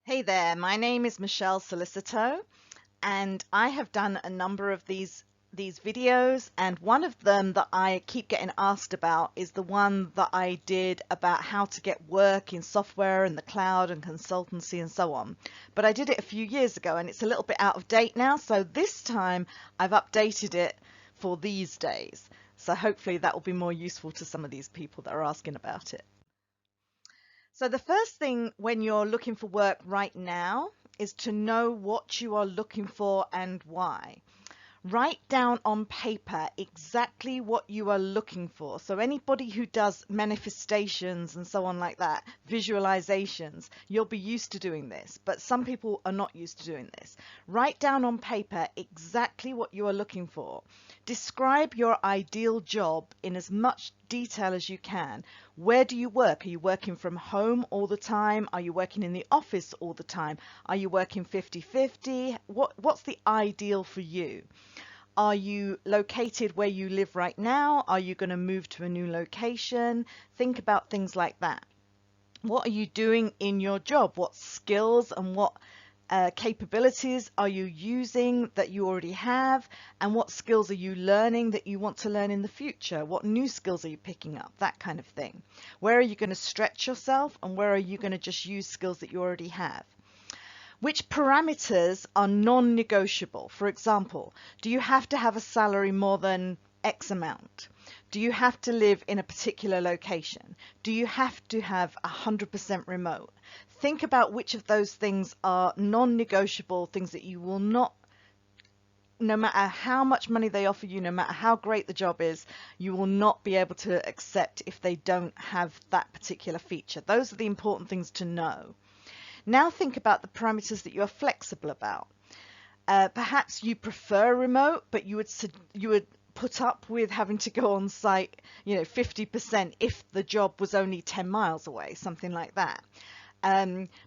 Hey there, my name is Michelle Solicito, and I have done a number of these videos, and one of them that I keep getting asked about is the one that I did about how to get work in software and the cloud and consultancy and so on. But I did it a few years ago and it's a little bit out of date now, so this time I've updated it for these days. So hopefully that will be more useful to some of these people that are asking about it. So the first thing when you're looking for work right now is to know what you are looking for and why. Write down on paper exactly what you are looking for. So anybody who does manifestations and so on like that, visualizations, you'll be used to doing this, but some people are not used to doing this. Write down on paper exactly what you are looking for. Describe your ideal job in as much detail as you can. Where do you work? Are you working from home all the time? Are you working in the office all the time? Are you working 50-50? What's the ideal for you? Are you located where you live right now? Are you going to move to a new location? Think about things like that. What are you doing in your job? What skills and what capabilities are you using that you already have? And what skills are you learning that you want to learn in the future? What new skills are you picking up? That kind of thing. Where are you going to stretch yourself and where are you going to just use skills that you already have? Which parameters are non-negotiable? For example, do you have to have a salary more than X amount? Do you have to live in a particular location? Do you have to have 100% remote? Think about which of those things are non-negotiable, things that you will not, no matter how much money they offer you, no matter how great the job is, you will not be able to accept if they don't have that particular feature. Those are the important things to know. Now think about the parameters that you are flexible about. Perhaps you prefer remote, but you would put up with having to go on site, 50% if the job was only 10 miles away, something like that.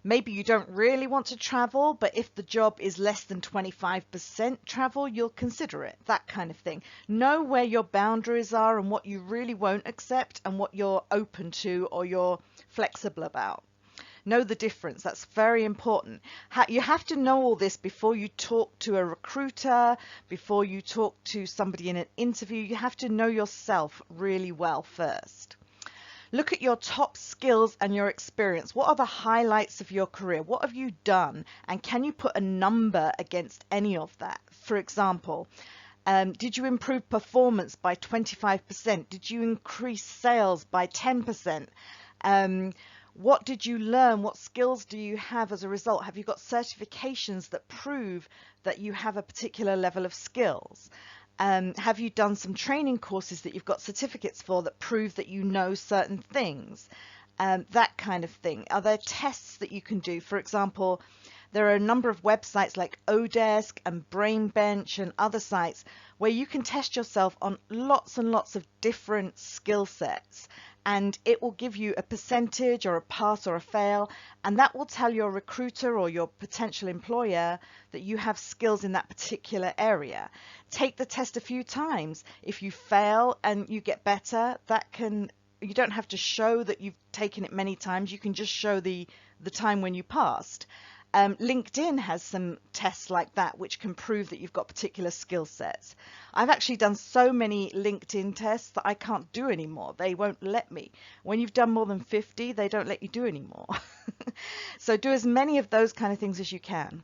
Maybe you don't really want to travel, but if the job is less than 25% travel, you'll consider it, that kind of thing. Know where your boundaries are and what you really won't accept and what you're open to or you're flexible about. Know the difference. That's very important. You have to know all this before you talk to a recruiter, before you talk to somebody in an interview. You have to know yourself really well first. Look at your top skills and your experience. What are the highlights of your career? What have you done? And can you put a number against any of that? For example, did you improve performance by 25%? Did you increase sales by 10%? What did you learn? What skills do you have as a result? Have you got certifications that prove that you have a particular level of skills? Have you done some training courses that you've got certificates for that prove that you know certain things? That kind of thing. Are there tests that you can do? For example, there are a number of websites like Odesk and BrainBench and other sites where you can test yourself on lots and lots of different skill sets, and it will give you a percentage or a pass or a fail, and that will tell your recruiter or your potential employer that you have skills in that particular area. Take the test a few times. If you fail and you get better, you don't have to show that you've taken it many times. You can just show the time when you passed. LinkedIn has some tests like that which can prove that you've got particular skill sets. I've actually done so many LinkedIn tests that I can't do anymore. They won't let me. When you've done more than 50, they don't let you do anymore. So do as many of those kind of things as you can.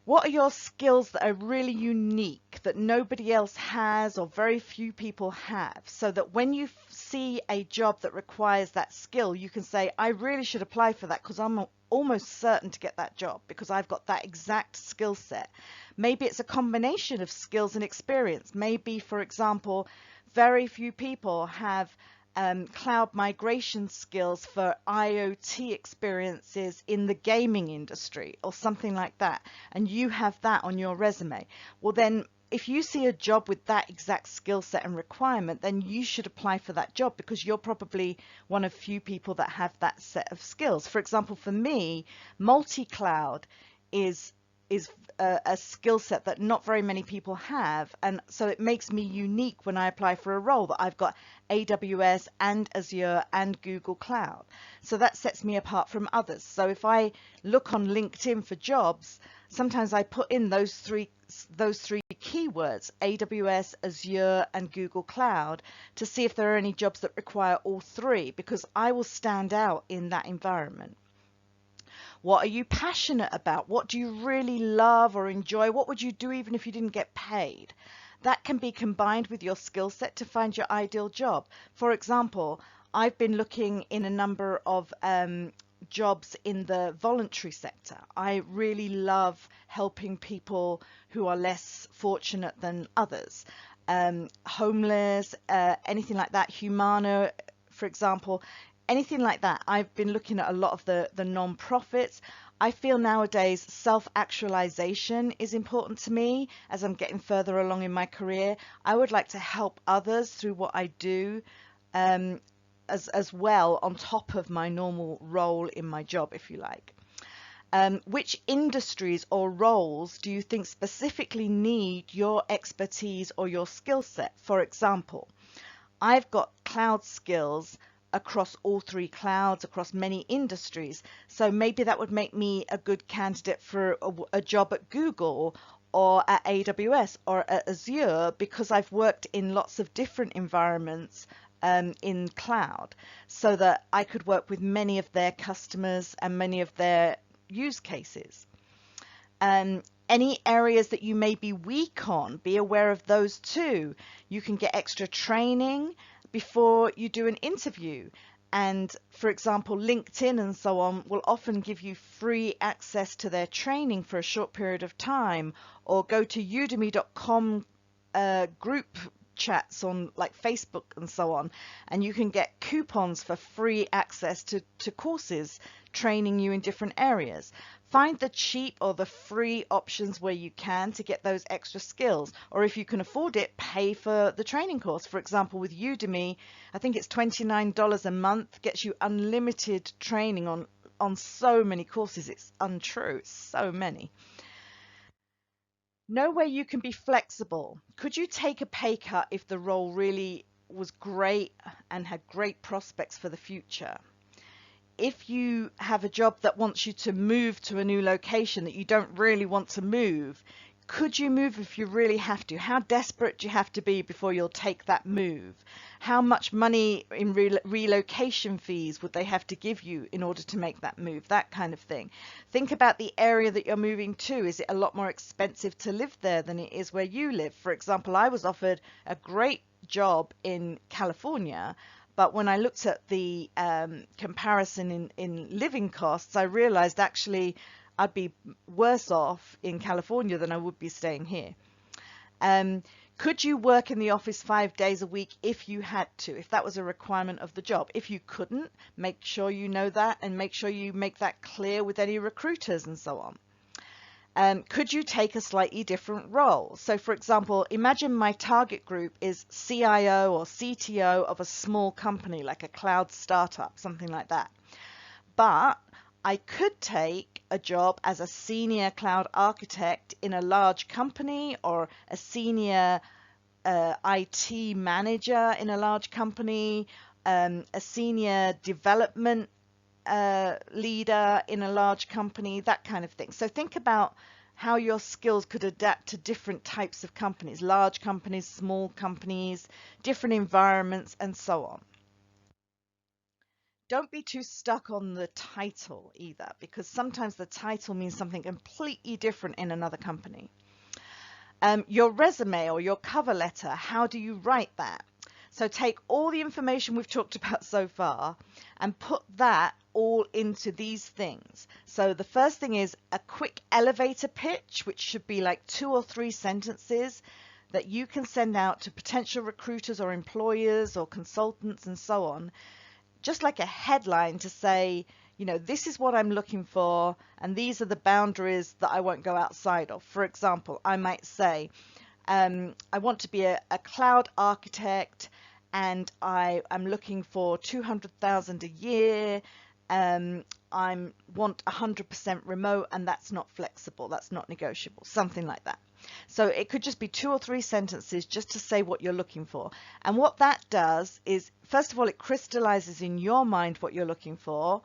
What are your skills that are really unique that nobody else has or very few people have, so that when you see a job that requires that skill, you can say, I really should apply for that because I'm almost certain to get that job because I've got that exact skill set. Maybe it's a combination of skills and experience. Maybe, for example, very few people have cloud migration skills for IoT experiences in the gaming industry or something like that, and you have that on your resume. Well, then if you see a job with that exact skill set and requirement, then you should apply for that job because you're probably one of few people that have that set of skills. For example, for me, multi-cloud is is a skill set that not very many people have, and so it makes me unique when I apply for a role that I've got AWS and Azure and Google Cloud. So that sets me apart from others. So if I look on LinkedIn for jobs, sometimes I put in those three keywords, AWS, Azure, and Google Cloud, to see if there are any jobs that require all three, because I will stand out in that environment. What are you passionate about? What do you really love or enjoy? What would you do even if you didn't get paid? That can be combined with your skill set to find your ideal job. For example, I've been looking in a number of jobs in the voluntary sector. I really love helping people who are less fortunate than others. Homeless, anything like that, Humana, for example, anything like that. I've been looking at a lot of the non-profits. I feel nowadays self-actualization is important to me as I'm getting further along in my career. I would like to help others through what I do, as well, on top of my normal role in my job, if you like. Which industries or roles do you think specifically need your expertise or your skill set? For example, I've got cloud skills across all three clouds, across many industries. So maybe that would make me a good candidate for a job at Google or at AWS or at Azure, because I've worked in lots of different environments in cloud, so that I could work with many of their customers and many of their use cases. Any areas that you may be weak on, be aware of those too. You can get extra training before you do an interview. And for example, LinkedIn and so on will often give you free access to their training for a short period of time, or go to udemy.com group chats on like Facebook and so on, and you can get coupons for free access to courses training you in different areas. Find the cheap or the free options where you can to get those extra skills, or if you can afford it, pay for the training course. For example, with Udemy, I think it's $29 a month, gets you unlimited training on so many courses. It's untrue, it's so many. Know where you can be flexible. Could you take a pay cut if the role really was great and had great prospects for the future? If you have a job that wants you to move to a new location that you don't really want to move, could you move if you really have to? How desperate do you have to be before you'll take that move? How much money in relocation fees would they have to give you in order to make that move? That kind of thing. Think about the area that you're moving to. Is it a lot more expensive to live there than it is where you live? For example, I was offered a great job in California, but when I looked at the comparison in living costs, I realized actually I'd be worse off in California than I would be staying here. Could you work in the office 5 days a week if you had to, if that was a requirement of the job? If you couldn't, make sure you know that and make sure you make that clear with any recruiters and so on. Could you take a slightly different role? So for example, imagine my target group is CIO or CTO of a small company, like a cloud startup, something like that. But I could take a job as a senior cloud architect in a large company, or a senior IT manager in a large company, a senior development leader in a large company, that kind of thing. So think about how your skills could adapt to different types of companies, large companies, small companies, different environments, and so on. Don't be too stuck on the title either, because sometimes the title means something completely different in another company. Your resume or your cover letter, how do you write that? So take all the information we've talked about so far and put that all into these things. So the first thing is a quick elevator pitch, which should be like 2 or 3 sentences that you can send out to potential recruiters or employers or consultants and so on. Just like a headline to say, you know, this is what I'm looking for, and these are the boundaries that I won't go outside of. For example, I might say, I want to be a cloud architect, and I am looking for 200,000 a year. I want 100% remote and that's not flexible, that's not negotiable, something like that. So it could just be 2 or 3 sentences just to say what you're looking for. And what that does is, first of all, it crystallizes in your mind what you're looking for.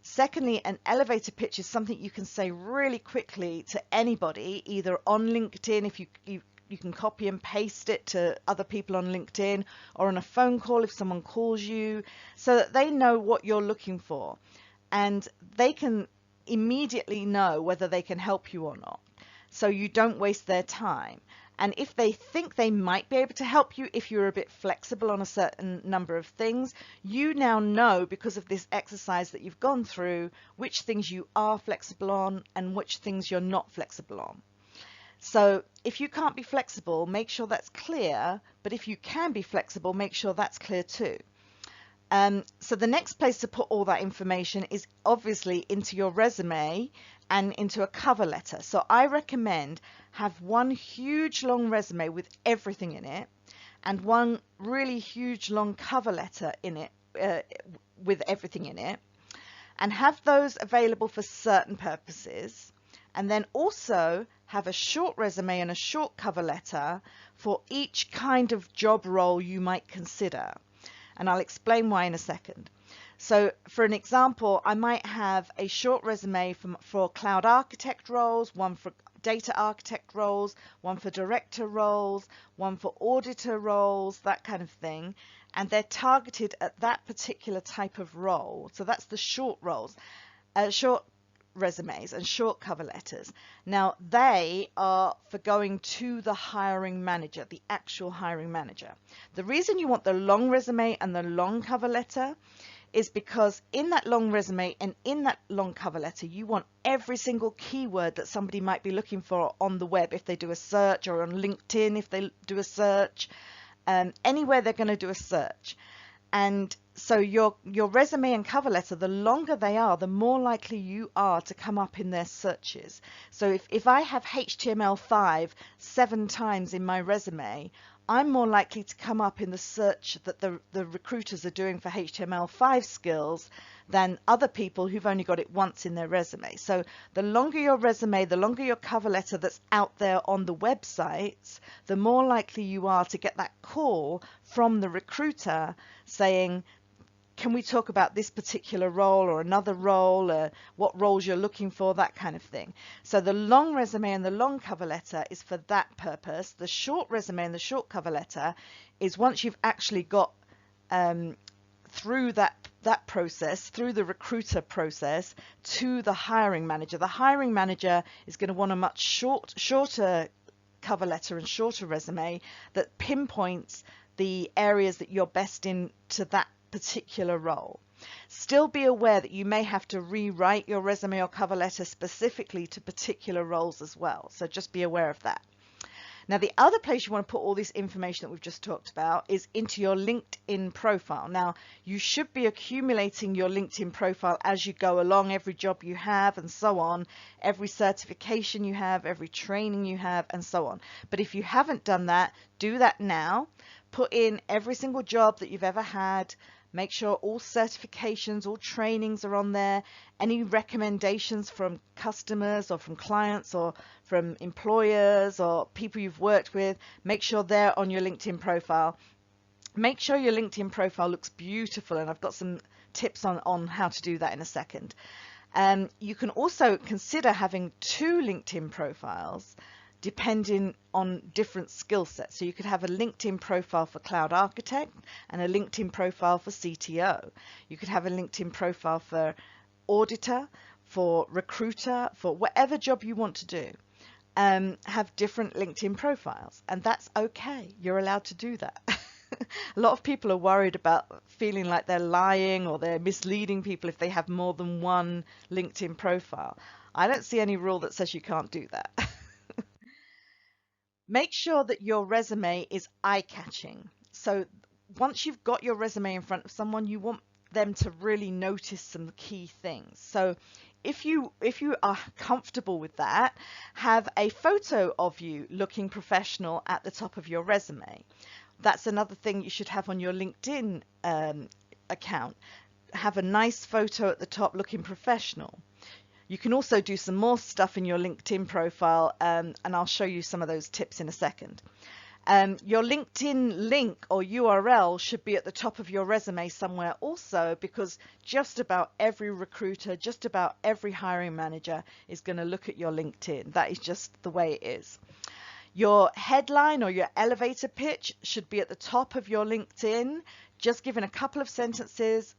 Secondly, an elevator pitch is something you can say really quickly to anybody, either on LinkedIn, if you can copy and paste it to other people on LinkedIn, or on a phone call if someone calls you, so that they know what you're looking for and they can immediately know whether they can help you or not, so you don't waste their time. And if they think they might be able to help you, if you're a bit flexible on a certain number of things, you now know, because of this exercise that you've gone through, which things you are flexible on and which things you're not flexible on. So if you can't be flexible, make sure that's clear, but if you can be flexible, make sure that's clear too. So the next place to put all that information is obviously into your resume and into a cover letter. So I recommend have one huge long resume with everything in it and one really huge long cover letter in it with everything in it, and have those available for certain purposes. And then also have a short resume and a short cover letter for each kind of job role you might consider. And I'll explain why in a second. So for an example, I might have a short resume for cloud architect roles, one for data architect roles, one for director roles, one for auditor roles, that kind of thing. And they're targeted at that particular type of role. So that's the short roles, short resumes and short cover letters. Now they are for going to the hiring manager, the actual hiring manager. The reason you want the long resume and the long cover letter is because in that long resume and in that long cover letter, you want every single keyword that somebody might be looking for on the web if they do a search, or on LinkedIn if they do a search, anywhere they're going to do a search. And so your resume and cover letter, the longer they are, the more likely you are to come up in their searches. So if I have HTML5 7 times in my resume, I'm more likely to come up in the search that the recruiters are doing for HTML5 skills than other people who've only got it once in their resume. So the longer your resume, the longer your cover letter that's out there on the websites, the more likely you are to get that call from the recruiter saying, can we talk about this particular role or another role, or what roles you're looking for, that kind of thing. So the long resume and the long cover letter is for that purpose. The short resume and the short cover letter is once you've actually got through that process, through the recruiter process, to the hiring manager. The hiring manager is going to want a much shorter cover letter and shorter resume that pinpoints the areas that you're best in to that particular role. Still be aware that you may have to rewrite your resume or cover letter specifically to particular roles as well. So just be aware of that. Now, the other place you want to put all this information that we've just talked about is into your LinkedIn profile. Now, you should be accumulating your LinkedIn profile as you go along, every job you have and so on, every certification you have, every training you have and so on. But if you haven't done that, do that now. Put in every single job that you've ever had. Make sure all certifications, all trainings are on there. Any recommendations from customers or from clients or from employers or people you've worked with, make sure they're on your LinkedIn profile. Make sure your LinkedIn profile looks beautiful, and I've got some tips on how to do that in a second. You can also consider having 2 LinkedIn profiles depending on different skill sets. So you could have a LinkedIn profile for cloud architect and a LinkedIn profile for CTO. You could have a LinkedIn profile for auditor, for recruiter, for whatever job you want to do. Have different LinkedIn profiles, and that's okay. You're allowed to do that. A lot of people are worried about feeling like they're lying or they're misleading people if they have more than one LinkedIn profile. I don't see any rule that says you can't do that. Make sure that your resume is eye-catching. So once you've got your resume in front of someone, you want them to really notice some key things. So if you are comfortable with that, have a photo of you looking professional at the top of your resume. That's another thing you should have on your LinkedIn account. have a nice photo at the top looking professional. You can also do some more stuff in your LinkedIn profile, and I'll show you some of those tips in a second. Your LinkedIn link or URL should be at the top of your resume somewhere also, because just about every recruiter, just about every hiring manager is going to look at your LinkedIn. That is just the way it is. Your headline or your elevator pitch should be at the top of your LinkedIn, just giving a couple of sentences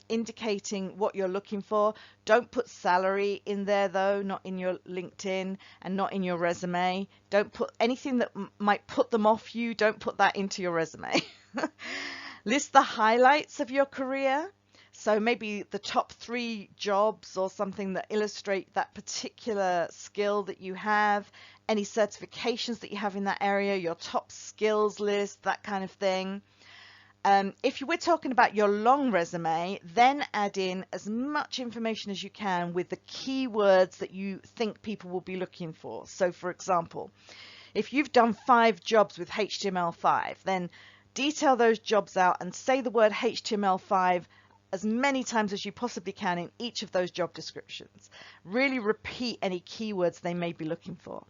indicating what you're looking for. Don't put salary in there though, not in your LinkedIn and not in your resume. Don't put anything that might put them off you. Don't put that into your resume. List the highlights of your career. So maybe the top 3 jobs or something that illustrate that particular skill that you have, any certifications that you have in that area, your top skills list, that kind of thing. If we're talking about your long resume, then add in as much information as you can with the keywords that you think people will be looking for. So for example, if you've done 5 jobs with HTML5, then detail those jobs out and say the word HTML5 as many times as you possibly can in each of those job descriptions. Really repeat any keywords they may be looking for.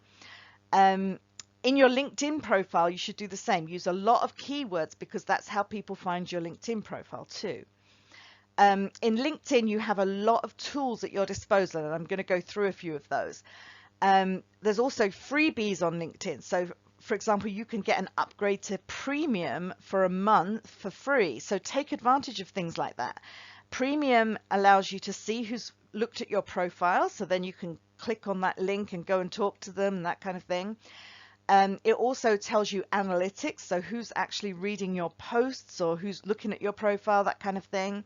In your LinkedIn profile, you should do the same. Use a lot of keywords because that's how people find your LinkedIn profile too. In LinkedIn, you have a lot of tools at your disposal, and I'm going to go through a few of those. There's also freebies on LinkedIn. So for example, you can get an upgrade to premium for a month for free. So take advantage of things like that. Premium allows you to see who's looked at your profile. So then you can click on that link and go and talk to them and that kind of thing. It also tells you analytics. So who's actually reading your posts or who's looking at your profile, that kind of thing.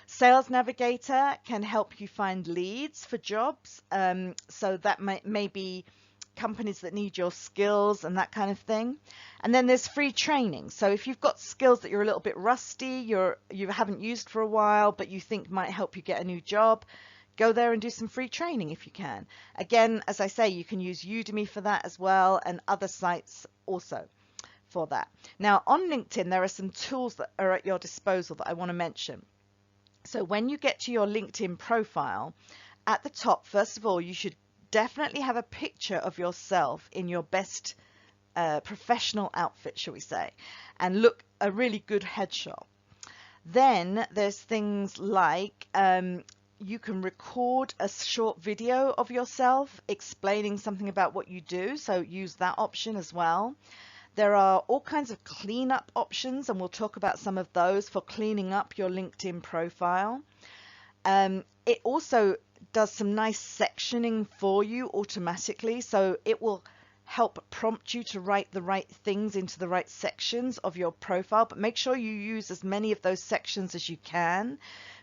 Sales Navigator can help you find leads for jobs. So that may be companies that need your skills and that kind of thing. And then there's free training. So if you've got skills that you're a little bit rusty, you haven't used for a while, but you think might help you get a new job, go there and do some free training if you can. Again, as I say, you can use Udemy for that as well, and other sites also for that. Now on LinkedIn, there are some tools that are at your disposal that I want to mention. So when you get to your LinkedIn profile, at the top, first of all, you should definitely have a picture of yourself in your best professional outfit, shall we say, and look a really good headshot. Then there's things like you can record a short video of yourself explaining something about what you do, so use that option as well. There are all kinds of cleanup options, and we'll talk about some of those for cleaning up your LinkedIn profile. It also does some nice sectioning for you automatically, so it will help prompt you to write the right things into the right sections of your profile, but make sure you use as many of those sections as you can,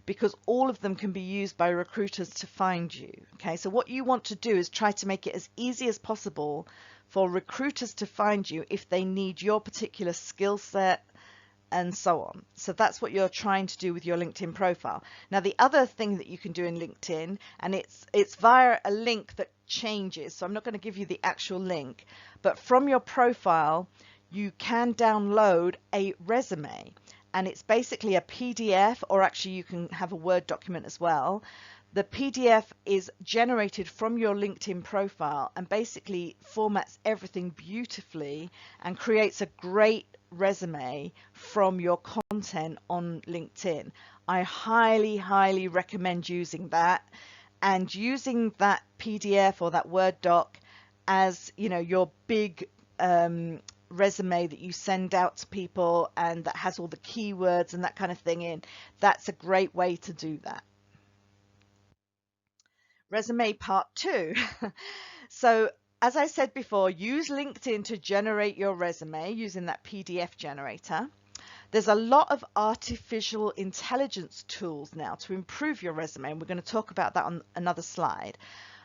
because all of them can be used by recruiters to find you. Okay, so what you want to do is try to make it as easy as possible for recruiters to find you if they need your particular skill set and so on. So that's what you're trying to do with your LinkedIn profile. Now the other thing that you can do in LinkedIn, and it's via a link that changes, so I'm not going to give you the actual link, but from your profile you can download a resume, and it's basically a PDF, or actually you can have a Word document as well. The PDF is generated from your LinkedIn profile and basically formats everything beautifully and creates a great resume from your content on LinkedIn. I highly, highly recommend using that, and using that PDF or that Word doc as, you know, your big resume that you send out to people and that has all the keywords and that kind of thing in. That's a great way to do that. Resume part 2. So as I said before, use LinkedIn to generate your resume using that PDF generator. There's a lot of artificial intelligence tools now to improve your resume, and we're going to talk about that on another slide.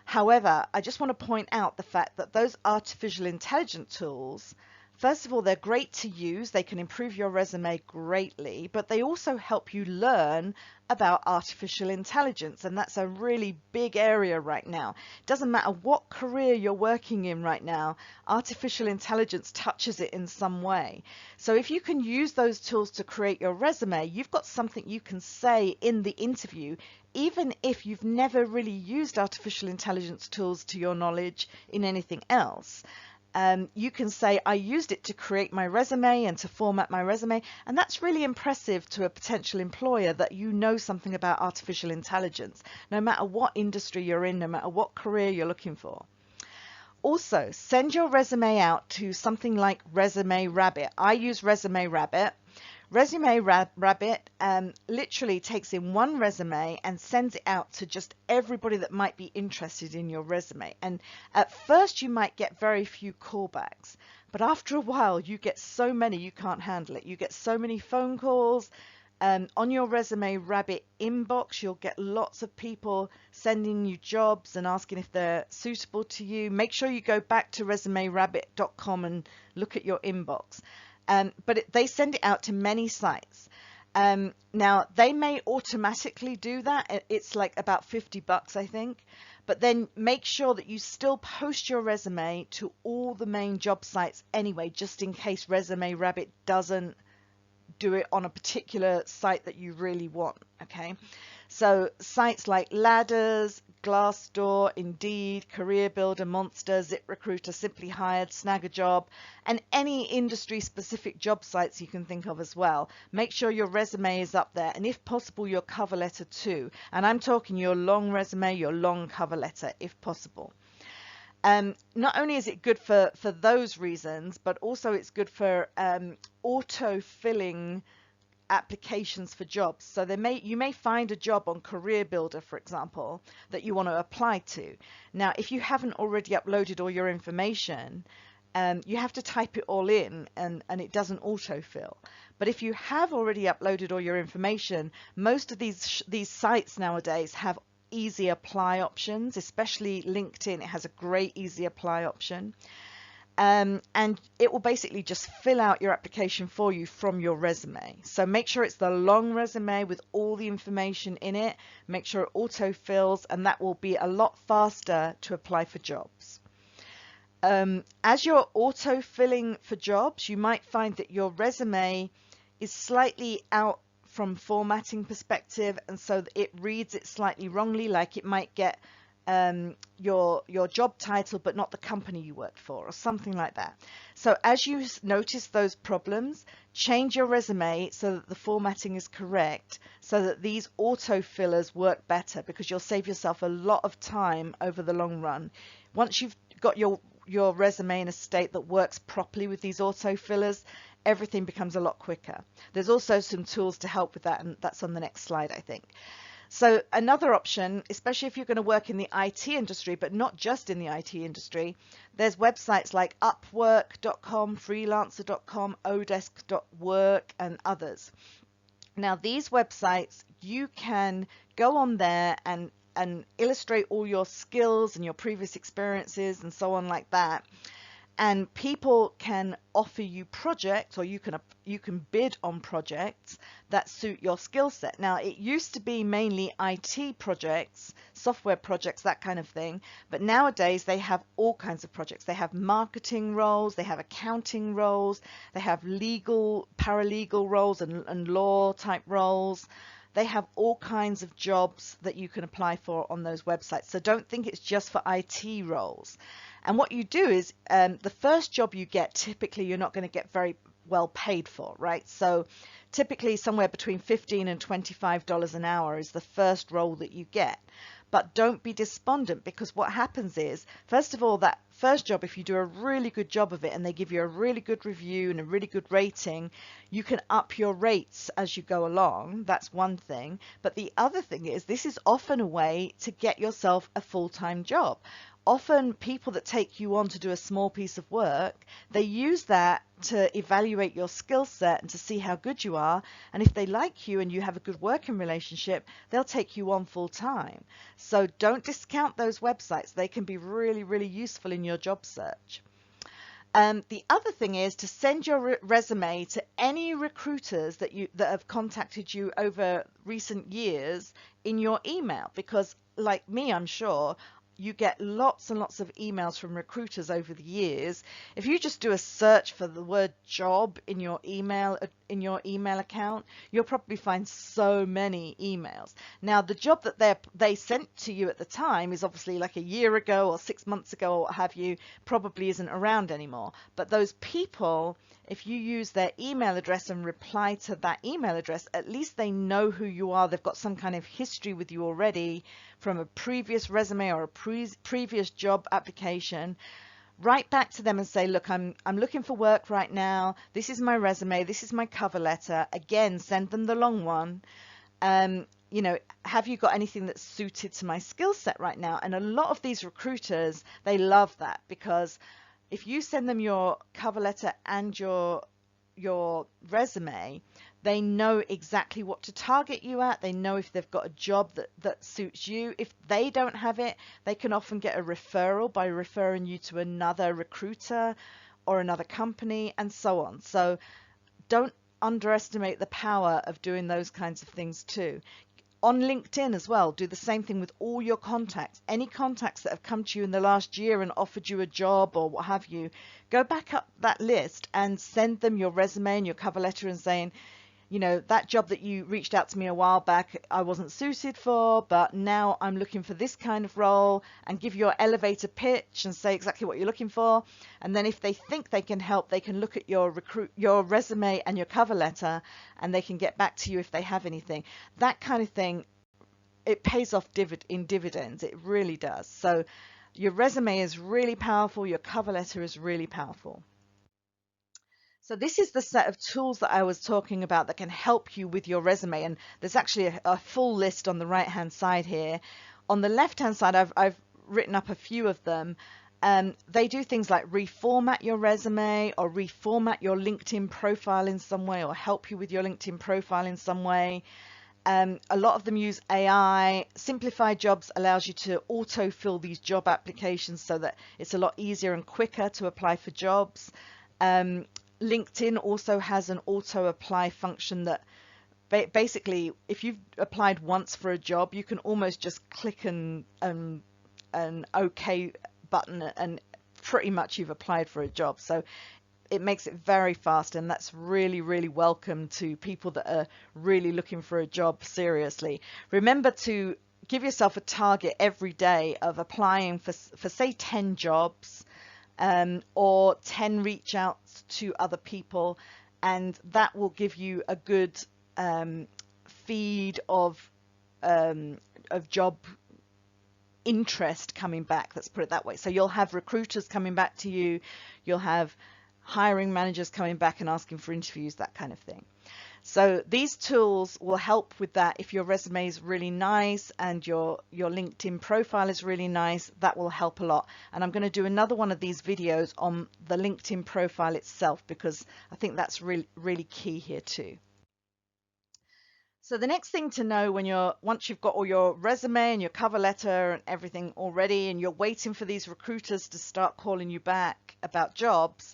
However, I just want to point out the fact that those artificial intelligence tools First of all, they're great to use. They can improve your resume greatly, but they also help you learn about artificial intelligence, and that's a really big area right now. It doesn't matter what career you're working in right now, artificial intelligence touches it in some way. So if you can use those tools to create your resume, you've got something you can say in the interview, even if you've never really used artificial intelligence tools to your knowledge in anything else. You can say, I used it to create my resume and to format my resume, and that's really impressive to a potential employer that you know something about artificial intelligence, no matter what industry you're in, no matter what career you're looking for. Also, send your resume out to something like Resume Rabbit. I use Resume Rabbit. Resume Rabbit literally takes in one resume and sends it out to just everybody that might be interested in your resume. And at first you might get very few callbacks, but after a while you get so many you can't handle it. You get so many phone calls. On your Resume Rabbit inbox, you'll get lots of people sending you jobs and asking if they're suitable to you. Make sure you go back to resumerabbit.com and look at your inbox. But they send it out to many sites. Now, they may automatically do that. It's like about $50, I think. But then make sure that you still post your resume to all the main job sites anyway, just in case Resume Rabbit doesn't do it on a particular site that you really want. Okay, so sites like Ladders, Glassdoor, Indeed, Career Builder, Monster, ZipRecruiter, Simply Hired, Snag a Job, and any industry specific job sites you can think of as well. Make sure your resume is up there, and if possible your cover letter too. And I'm talking your long resume, your long cover letter if possible. Not only is it good for those reasons, but also it's good for auto-filling applications for jobs. So you may find a job on Career Builder, for example, that you want to apply to. Now, if you haven't already uploaded all your information, you have to type it all in, and it doesn't autofill. But if you have already uploaded all your information, most of these sites nowadays have easy apply options, especially LinkedIn. It has a great easy apply option. And it will basically just fill out your application for you from your resume. So make sure it's the long resume with all the information in it. Make sure it auto-fills, and that will be a lot faster to apply for jobs. As you're auto-filling for jobs, you might find that your resume is slightly out from formatting perspective, and so it reads it slightly wrongly, like it might get your job title but not the company you worked for, or something like that. So as you notice those problems, change your resume so that the formatting is correct, so that these auto fillers work better, because you'll save yourself a lot of time over the long run. Once you've got your resume in a state that works properly with these auto fillers, everything becomes a lot quicker. There's also some tools to help with that, and that's on the next slide, I think. So another option, especially if you're going to work in the IT industry, but not just in the IT industry, there's websites like Upwork.com, Freelancer.com, Odesk.work, and others. Now, these websites, you can go on there and illustrate all your skills and your previous experiences and so on like that. And people can offer you projects, or you can bid on projects that suit your skill set. Now, it used to be mainly IT projects, software projects, that kind of thing. But nowadays they have all kinds of projects. They have marketing roles, they have accounting roles, they have legal, paralegal roles and law type roles. They have all kinds of jobs that you can apply for on those websites. So don't think it's just for IT roles. And what you do is the first job you get, typically you're not going to get very well paid for, right? So typically somewhere between $15 and $25 an hour is the first role that you get. But don't be despondent, because what happens is, first of all, that first job, if you do a really good job of it and they give you a really good review and a really good rating, you can up your rates as you go along. That's one thing. But the other thing is, this is often a way to get yourself a full-time job. Often people that take you on to do a small piece of work, they use that to evaluate your skill set and to see how good you are. And if they like you and you have a good working relationship, they'll take you on full time. So don't discount those websites. They can be really, really useful in your job search. The other thing is to send your resume to any recruiters that have contacted you over recent years in your email, because like me, I'm sure you get lots and lots of emails from recruiters over the years. If you just do a search for the word job in your email account, you'll probably find so many emails. Now, the job that they sent to you at the time is obviously like a year ago or 6 months ago or what have you, probably isn't around anymore. But those people, if you use their email address and reply to that email address, at least they know who you are. They've got some kind of history with you already from a previous resume or a previous job application. Write back to them and say, look, I'm looking for work right now. This is my resume. This is my cover letter. Again, send them the long one. You know, have you got anything that's suited to my skill set right now? And a lot of these recruiters, they love that, because if you send them your cover letter and your resume, they know exactly what to target you at. They know if they've got a job that suits you. If they don't have it, they can often get a referral by referring you to another recruiter or another company and so on. So don't underestimate the power of doing those kinds of things too. On LinkedIn as well, do the same thing with all your contacts. Any contacts that have come to you in the last year and offered you a job or what have you, go back up that list and send them your resume and your cover letter and saying, you know, that job that you reached out to me a while back, I wasn't suited for, but now I'm looking for this kind of role, and give your elevator pitch and say exactly what you're looking for. And then if they think they can help, they can look at your resume and your cover letter, and they can get back to you if they have anything. That kind of thing, it pays off in dividends. It really does. So your resume is really powerful. Your cover letter is really powerful. So this is the set of tools that I was talking about that can help you with your resume. And there's actually a full list on the right-hand side here. On the left-hand side, I've written up a few of them. They do things like reformat your resume or reformat your LinkedIn profile in some way, or help you with your LinkedIn profile in some way. A lot of them use AI. Simplified Jobs allows you to auto-fill these job applications so that it's a lot easier and quicker to apply for jobs. LinkedIn also has an auto apply function that basically, if you've applied once for a job, you can almost just click an OK button and pretty much you've applied for a job. So it makes it very fast, and that's really, really welcome to people that are really looking for a job seriously. Remember to give yourself a target every day of applying for say 10 jobs. Or 10 reach outs to other people, and that will give you a good feed of job interest coming back. Let's put it that way. So you'll have recruiters coming back to you, you'll have hiring managers coming back and asking for interviews, that kind of thing. So these tools will help with that. If your resume is really nice and your LinkedIn profile is really nice, that will help a lot. And I'm going to do another one of these videos on the LinkedIn profile itself, because I think that's really, really key here too. So the next thing to know once you've got all your resume and your cover letter and everything already, and you're waiting for these recruiters to start calling you back about jobs,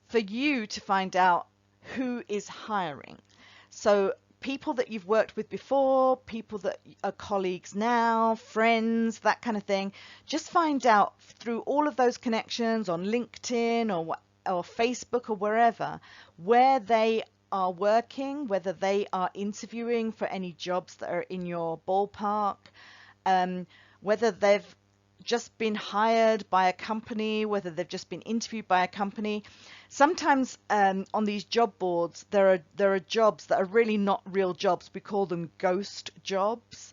for you to find out who is hiring. So people that you've worked with before, people that are colleagues now, friends, that kind of thing. Just find out through all of those connections on LinkedIn or Facebook or wherever, where they are working, whether they are interviewing for any jobs that are in your ballpark, whether they've just been hired by a company, whether they've just been interviewed by a company. Sometimes on these job boards, there are jobs that are really not real jobs. We call them ghost jobs.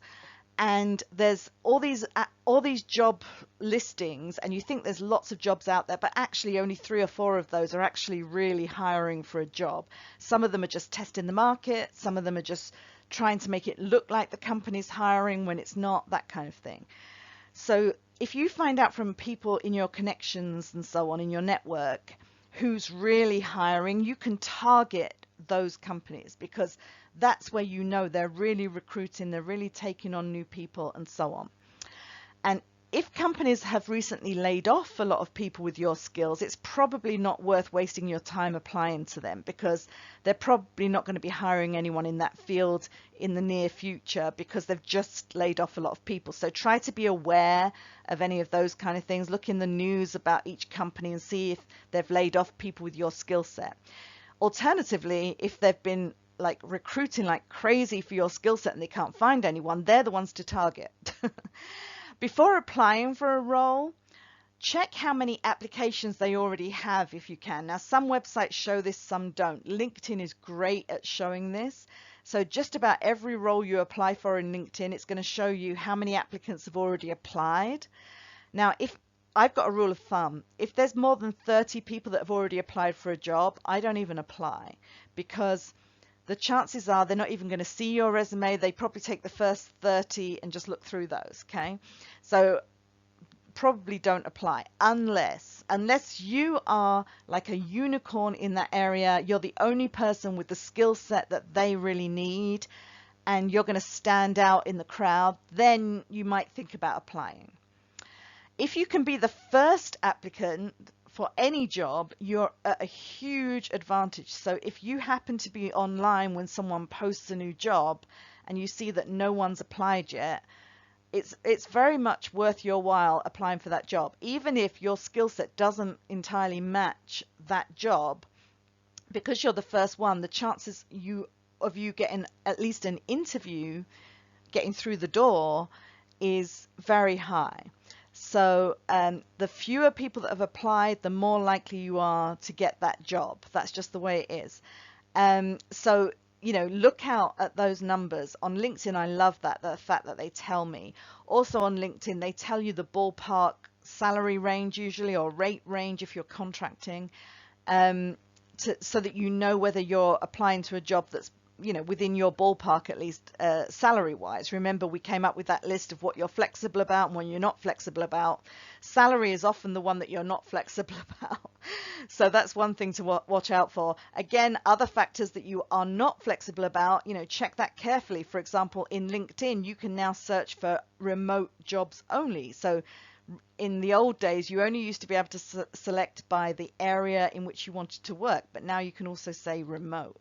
And there's all these job listings, and you think there's lots of jobs out there, but actually only 3 or 4 of those are actually really hiring for a job. Some of them are just testing the market. Some of them are just trying to make it look like the company's hiring when it's not, that kind of thing. So if you find out from people in your connections and so on in your network who's really hiring, you can target those companies, because that's where they're really recruiting, they're really taking on new people and so on. And If companies have recently laid off a lot of people with your skills, it's probably not worth wasting your time applying to them, because they're probably not going to be hiring anyone in that field in the near future because they've just laid off a lot of people. So try to be aware of any of those kind of things. Look in the news about each company and see if they've laid off people with your skill set. Alternatively, if they've been like recruiting like crazy for your skill set and they can't find anyone, they're the ones to target. Before applying for a role, check how many applications they already have if you can. Now, some websites show this, some don't. LinkedIn is great at showing this. So just about every role you apply for in LinkedIn, it's going to show you how many applicants have already applied. Now, if I've got a rule of thumb, if there's more than 30 people that have already applied for a job, I don't even apply, because the chances are they're not even going to see your resume. They probably take the first 30 and just look through those, okay? So probably don't apply unless you are like a unicorn in that area. You're the only person with the skill set that they really need, and you're going to stand out in the crowd, then you might think about applying. If you can be the first applicant for any job, you're at a huge advantage. So if you happen to be online when someone posts a new job and you see that no one's applied yet, it's very much worth your while applying for that job. Even if your skill set doesn't entirely match that job, because you're the first one, the chances of you getting at least an interview, getting through the door, is very high. So the fewer people that have applied, the more likely you are to get that job. That's just the way it is. So, you know, look out at those numbers. On LinkedIn, I love that, the fact that they tell me. Also on LinkedIn, they tell you the ballpark salary range usually, or rate range if you're contracting, so that you know whether you're applying to a job that's, you know, within your ballpark, at least salary wise. Remember, we came up with that list of what you're flexible about and what you're not flexible about. Salary is often the one that you're not flexible about. So that's one thing to watch out for. Again, other factors that you are not flexible about, you know, check that carefully. For example, in LinkedIn, you can now search for remote jobs only. So in the old days, you only used to be able to select by the area in which you wanted to work, but now you can also say remote.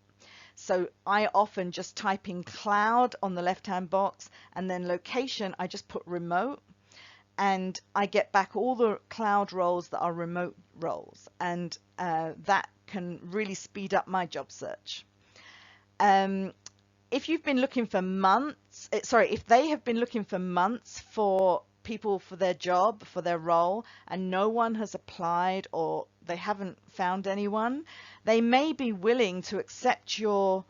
So I often just type in cloud on the left-hand box, and then location, I just put remote, and I get back all the cloud roles that are remote roles, and that can really speed up my job search. If you've been looking for months, if they have been looking for months for people for their job, for their role, and no one has applied, or they haven't found anyone, they may be willing to accept your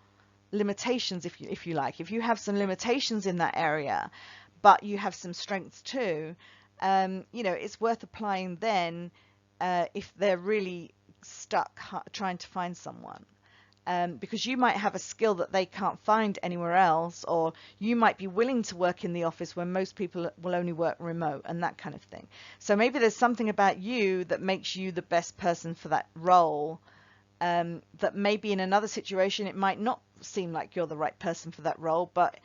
limitations, if you like. If you have some limitations in that area, but you have some strengths too, you know, it's worth applying then if they're really stuck trying to find someone. Because you might have a skill that they can't find anywhere else, or you might be willing to work in the office when most people will only work remote, and that kind of thing. So maybe there's something about you that makes you the best person for that role, that maybe in another situation it might not seem like you're the right person for that role, but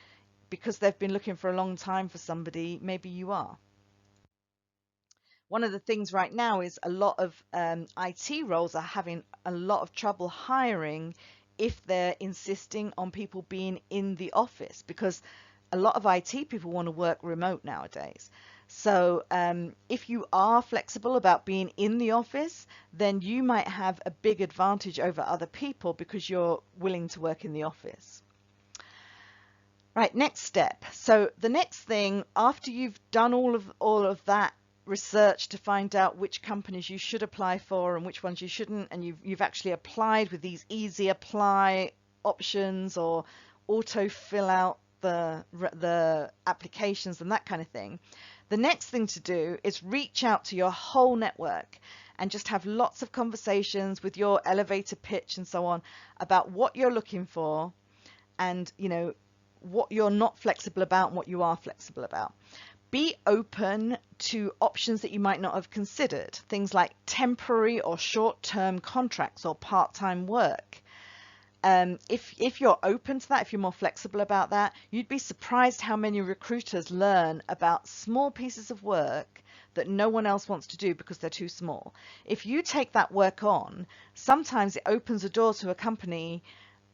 because they've been looking for a long time for somebody, maybe you are. One of the things right now is a lot of IT roles are having a lot of trouble hiring if they're insisting on people being in the office, because a lot of IT people want to work remote nowadays. So if you are flexible about being in the office, then you might have a big advantage over other people because you're willing to work in the office. Right, next step. So the next thing, after you've done all of that research to find out which companies you should apply for and which ones you shouldn't, and you've actually applied with these easy apply options, or auto fill out the applications and that kind of thing, the next thing to do is reach out to your whole network and just have lots of conversations with your elevator pitch and so on about what you're looking for, and you know what you're not flexible about and what you are flexible about. Be open to options that you might not have considered, things like temporary or short-term contracts or part-time work. If you're open to that, if you're more flexible about that, you'd be surprised how many recruiters learn about small pieces of work that no one else wants to do because they're too small. If you take that work on, sometimes it opens a door to a company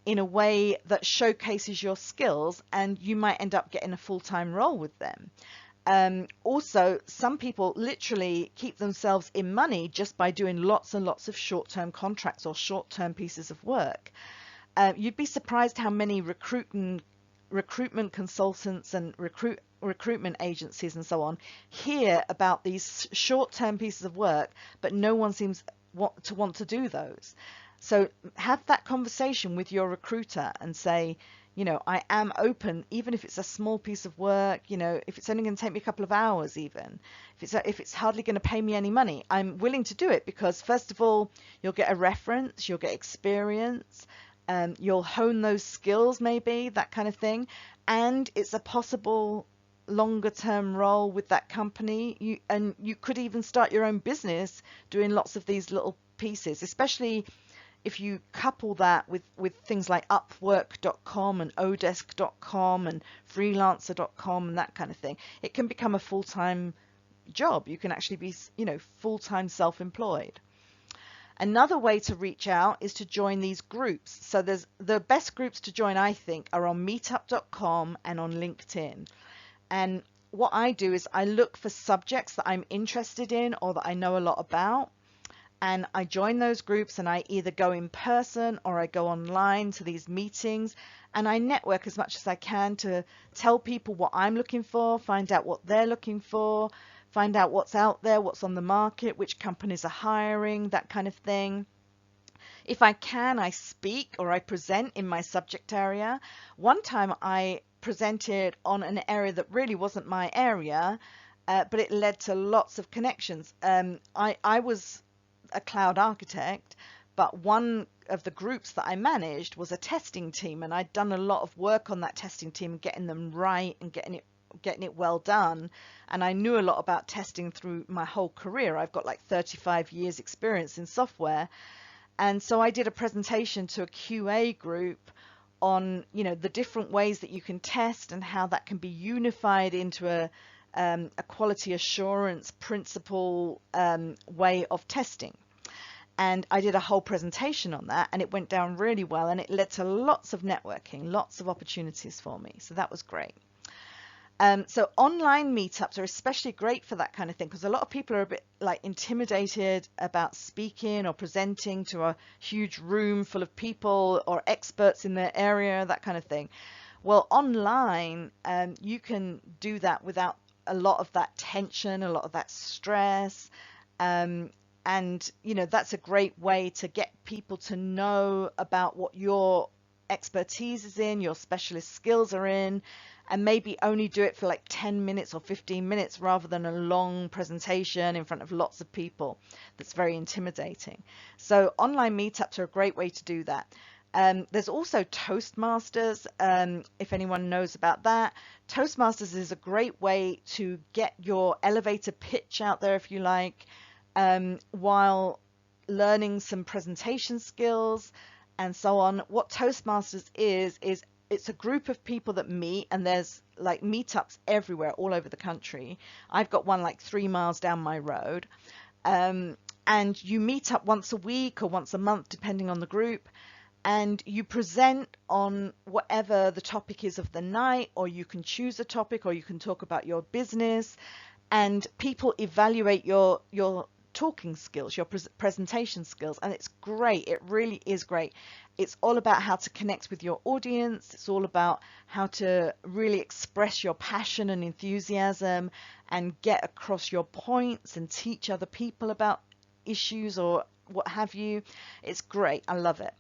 in a way that showcases your skills, and you might end up getting a full-time role with them. Also, some people literally keep themselves in money just by doing lots and lots of short-term contracts or short-term pieces of work. You'd be surprised how many recruitment consultants and recruitment agencies and so on hear about these short-term pieces of work, but no one seems to want to do those. So have that conversation with your recruiter and say, you know, I am open, even if it's a small piece of work, you know, if it's only going to take me a couple of hours, even if it's hardly going to pay me any money, I'm willing to do it because, first of all, you'll get a reference, you'll get experience, you'll hone those skills, maybe that kind of thing, and it's a possible longer term role with that company. You could even start your own business doing lots of these little pieces, especially if you couple that with things like Upwork.com and Odesk.com and Freelancer.com and that kind of thing, it can become a full-time job. You can actually be, you know, full-time self-employed. Another way to reach out is to join these groups. So there's the best groups to join, I think, are on meetup.com and on LinkedIn. And what I do is I look for subjects that I'm interested in or that I know a lot about. And I join those groups and I either go in person or I go online to these meetings, and I network as much as I can to tell people what I'm looking for, find out what they're looking for, find out what's out there, what's on the market, which companies are hiring, that kind of thing. If I can, I speak or I present in my subject area. One time I presented on an area that really wasn't my area, but it led to lots of connections. I was a cloud architect, but one of the groups that I managed was a testing team, and I'd done a lot of work on that testing team, getting them right and getting it well done. And I knew a lot about testing through my whole career. I've got like 35 years experience in software. And so I did a presentation to a QA group on, you know, the different ways that you can test and how that can be unified into a quality assurance principle way of testing. And I did a whole presentation on that, and it went down really well, and it led to lots of networking, lots of opportunities for me. So that was great. So online meetups are especially great for that kind of thing, because a lot of people are a bit like intimidated about speaking or presenting to a huge room full of people or experts in their area, that kind of thing. Well, online, you can do that without a lot of that tension, a lot of that stress. And, you know, that's a great way to get people to know about what your expertise is in, your specialist skills are in, and maybe only do it for like 10 minutes or 15 minutes rather than a long presentation in front of lots of people. That's very intimidating. So online meetups are a great way to do that. There's also Toastmasters, if anyone knows about that. Toastmasters is a great way to get your elevator pitch out there, if you like, while learning some presentation skills and so on. What Toastmasters is it's a group of people that meet, and there's like meetups everywhere all over the country. I've got one like 3 miles down my road. And you meet up once a week or once a month, depending on the group, and you present on whatever the topic is of the night, or you can choose a topic, or you can talk about your business, and people evaluate your talking skills, your presentation skills, and it's great. It really is great. It's all about how to connect with your audience. It's all about how to really express your passion and enthusiasm and get across your points and teach other people about issues or what have you. It's great. I love it.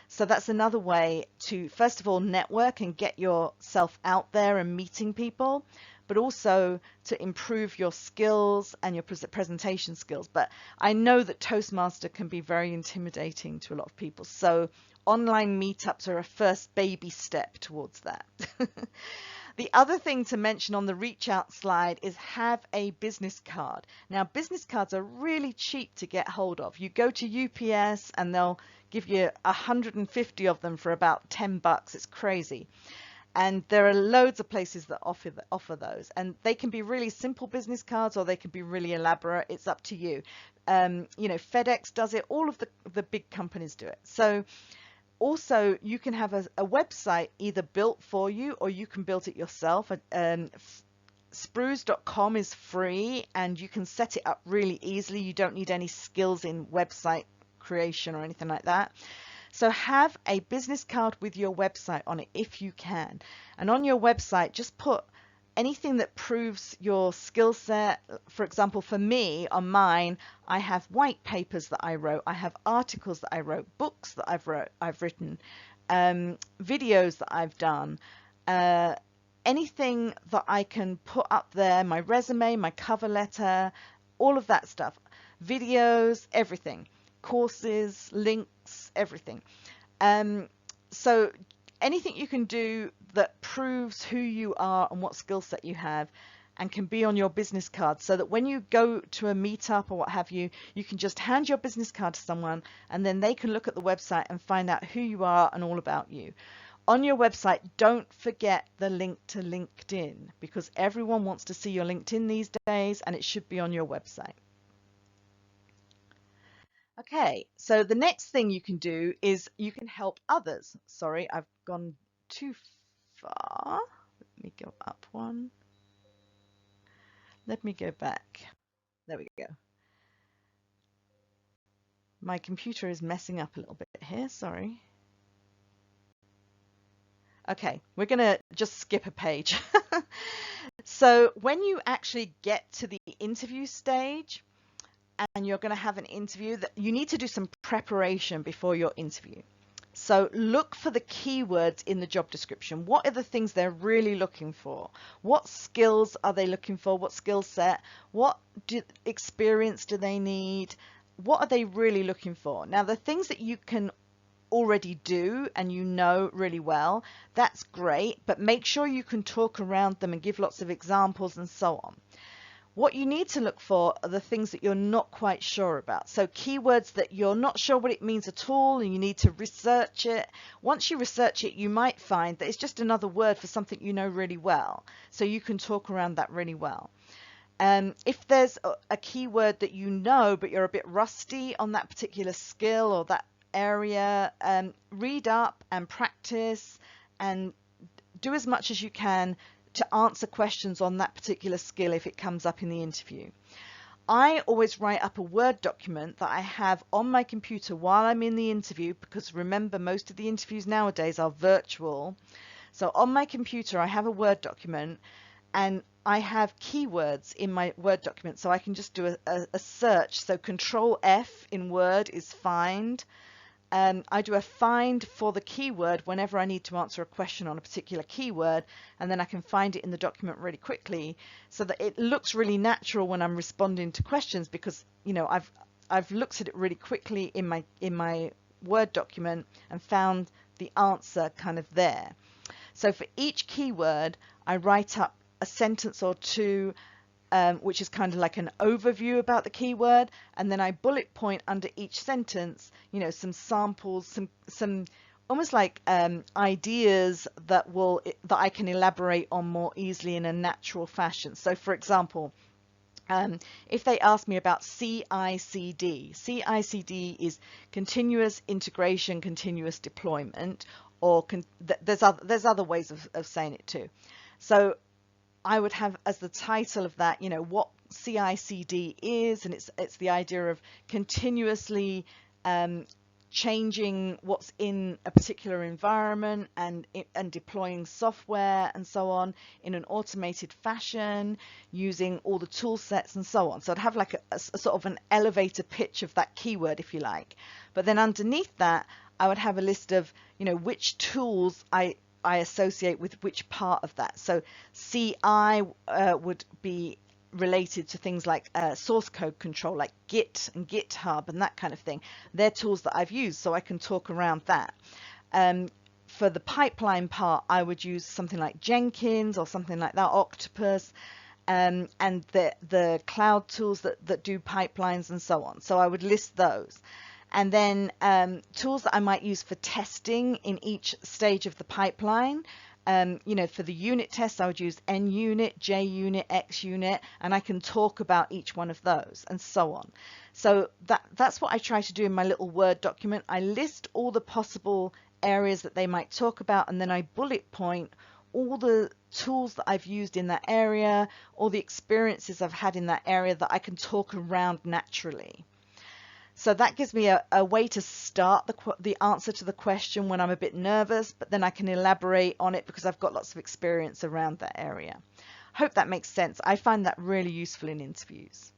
So that's another way to, first of all, network and get yourself out there and meeting people, but also to improve your skills and your presentation skills. But I know that Toastmaster can be very intimidating to a lot of people. So online meetups are a first baby step towards that. The other thing to mention on the reach out slide is have a business card. Now, business cards are really cheap to get hold of. You go to UPS and they'll give you 150 of them for about $10. It's crazy. And there are loads of places that offer those, and they can be really simple business cards or they can be really elaborate. It's up to you. You know, FedEx does it. All of the big companies do it. So also you can have a website either built for you or you can build it yourself. Sprues.com is free and you can set it up really easily. You don't need any skills in website creation or anything like that. So have a business card with your website on it if you can. And on your website, just put anything that proves your skill set. For example, for me, on mine, I have white papers that I wrote. I have articles that I wrote, books that I've written, videos that I've done, anything that I can put up there, my resume, my cover letter, all of that stuff, videos, everything, courses, links, everything. So anything you can do that proves who you are and what skill set you have and can be on your business card, so that when you go to a meetup or what have you, you can just hand your business card to someone and then they can look at the website and find out who you are and all about you. On your website, don't forget the link to LinkedIn, because everyone wants to see your LinkedIn these days and it should be on your website. Okay, so the next thing you can do is you can help others. Sorry, I've gone too far. Let me go up one. Let me go back. There we go. My computer is messing up a little bit here, sorry. Okay, we're going to just skip a page. So when you actually get to the interview stage, and you're going to have an interview, that you need to do some preparation before your interview. So look for the keywords in the job description. What are the things they're really looking for? What skills are they looking for? What skill set? What experience do they need? What are they really looking for? Now, the things that you can already do and you know really well, that's great, but make sure you can talk around them and give lots of examples and so on. What you need to look for are the things that you're not quite sure about. So keywords that you're not sure what it means at all and you need to research it. Once you research it, you might find that it's just another word for something you know really well. So you can talk around that really well. If there's a keyword that you know but you're a bit rusty on that particular skill or that area, read up and practice and do as much as you can to answer questions on that particular skill if it comes up in the interview. I always write up a Word document that I have on my computer while I'm in the interview, because remember, most of the interviews nowadays are virtual. So on my computer I have a Word document and I have keywords in my Word document, so I can just do a search. So Control F in Word is find. I do a find for the keyword whenever I need to answer a question on a particular keyword, and then I can find it in the document really quickly so that it looks really natural when I'm responding to questions, because you know I've looked at it really quickly in my Word document and found the answer kind of there. So for each keyword I write up a sentence or two, which is kind of like an overview about the keyword, and then I bullet point under each sentence, you know, some samples, some almost like ideas that I can elaborate on more easily in a natural fashion. So for example, if they ask me about CI/CD, CI/CD is continuous integration, continuous deployment, or there's other ways of saying it too. So I would have as the title of that, you know, what CI/CD is, and it's the idea of continuously changing what's in a particular environment and deploying software and so on in an automated fashion using all the tool sets and so on. So I'd have like a sort of an elevator pitch of that keyword, if you like. But then underneath that, I would have a list of, you know, which tools I associate with which part of that. So CI would be related to things like source code control, like Git and GitHub and that kind of thing. They're tools that I've used, so I can talk around that. For the pipeline part, I would use something like Jenkins or something like that, Octopus, and the cloud tools that do pipelines and so on. So I would list those. And then tools that I might use for testing in each stage of the pipeline. You know, for the unit tests, I would use N unit, J unit, X unit, and I can talk about each one of those and so on. So that's what I try to do in my little Word document. I list all the possible areas that they might talk about, and then I bullet point all the tools that I've used in that area, all the experiences I've had in that area that I can talk around naturally. So that gives me a way to start the answer to the question when I'm a bit nervous, but then I can elaborate on it because I've got lots of experience around that area. Hope that makes sense. I find that really useful in interviews.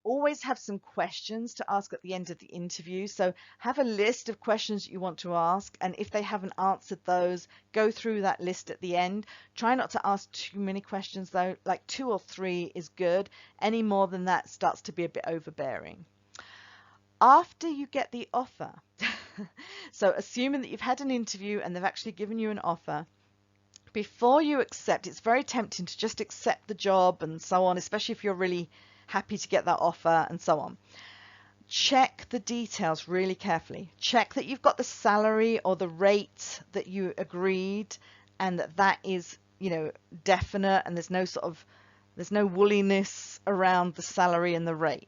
Always have some questions to ask at the end of the interview. So have a list of questions you want to ask, and if they haven't answered those, go through that list at the end. Try not to ask too many questions though, like 2 or 3 is good. Any more than that starts to be a bit overbearing. After you get the offer, so assuming that you've had an interview and they've actually given you an offer, before you accept, it's very tempting to just accept the job and so on, especially if you're really happy to get that offer and so on. Check the details really carefully. Check that you've got the salary or the rate that you agreed, and that is, you know, definite, and there's no woolliness around the salary and the rate.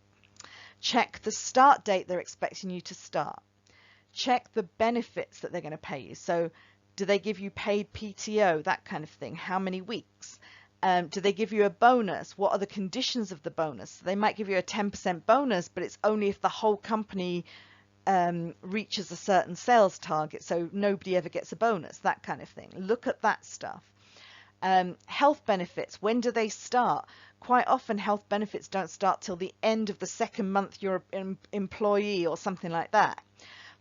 Check the start date they're expecting you to start. Check the benefits that they're going to pay you. So do they give you paid PTO, that kind of thing? How many weeks? Do they give you a bonus? What are the conditions of the bonus? They might give you a 10% bonus, but it's only if the whole company reaches a certain sales target. So nobody ever gets a bonus, that kind of thing. Look at that stuff. Health benefits, when do they start? Quite often health benefits don't start till the end of the second month you're an employee or something like that.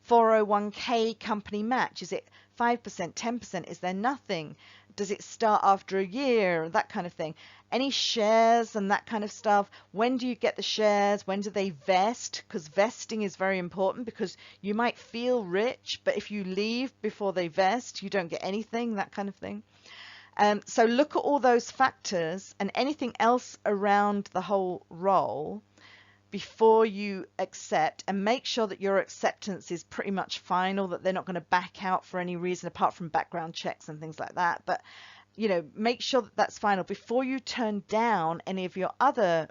401k company match, is it 5%, 10%? Is there nothing? Does it start after a year? That kind of thing. Any shares and that kind of stuff. When do you get the shares? When do they vest? Because vesting is very important, because you might feel rich, but if you leave before they vest, you don't get anything, that kind of thing. So look at all those factors and anything else around the whole role before you accept, and make sure that your acceptance is pretty much final, that they're not going to back out for any reason apart from background checks and things like that. But, you know, make sure that that's final before you turn down any of your other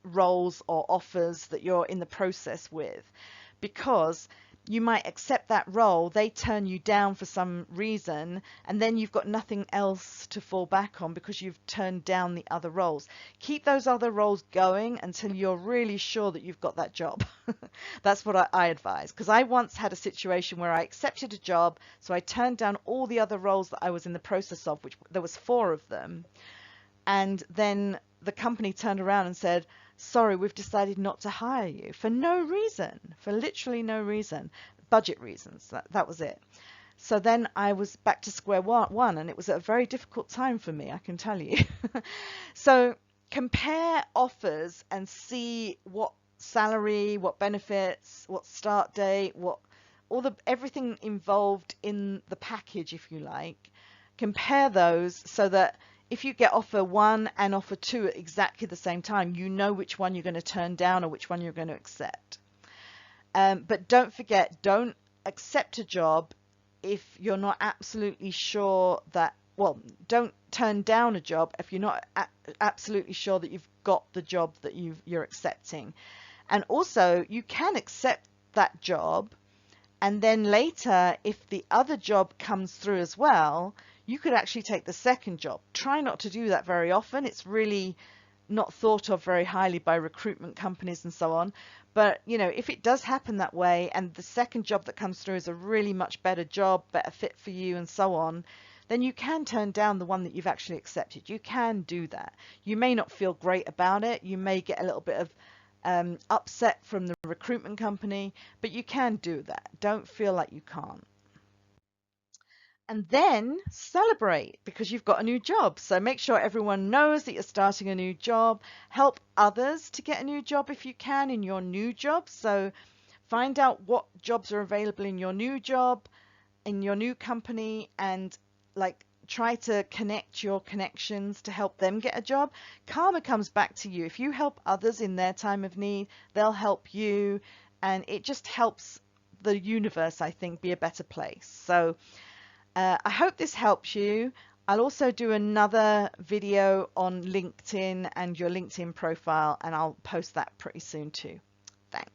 roles or offers that you're in the process with, because you might accept that role, they turn you down for some reason, and then you've got nothing else to fall back on because you've turned down the other roles. Keep those other roles going until you're really sure that you've got that job. That's what I advise, because I once had a situation where I accepted a job, so I turned down all the other roles that I was in the process of, which there was 4 of them, and then the company turned around and said, sorry, we've decided not to hire you, for no reason, for literally no reason, budget reasons. That was it. So then I was back to square one, and it was a very difficult time for me, I can tell you. So compare offers and see what salary, what benefits, what start date, what everything involved in the package, if you like. Compare those so that if you get offer 1 and offer 2 at exactly the same time, you know which one you're going to turn down or which one you're going to accept. But don't forget, don't accept a job if you're not absolutely sure that, well, don't turn down a job if you're not absolutely sure that you've got the job that you're accepting. And also, you can accept that job, and then later, if the other job comes through as well, you could actually take the second job. Try not to do that very often. It's really not thought of very highly by recruitment companies and so on. But, you know, if it does happen that way and the second job that comes through is a really much better job, better fit for you and so on, then you can turn down the one that you've actually accepted. You can do that. You may not feel great about it. You may get a little bit of upset from the recruitment company, but you can do that. Don't feel like you can't. And then celebrate because you've got a new job. So make sure everyone knows that you're starting a new job. Help others to get a new job if you can in your new job. So find out what jobs are available in your new job, in your new company, and like try to connect your connections to help them get a job. Karma comes back to you. If you help others in their time of need, they'll help you. And it just helps the universe, I think, be a better place. So I hope this helps you. I'll also do another video on LinkedIn and your LinkedIn profile, and I'll post that pretty soon too. Thanks.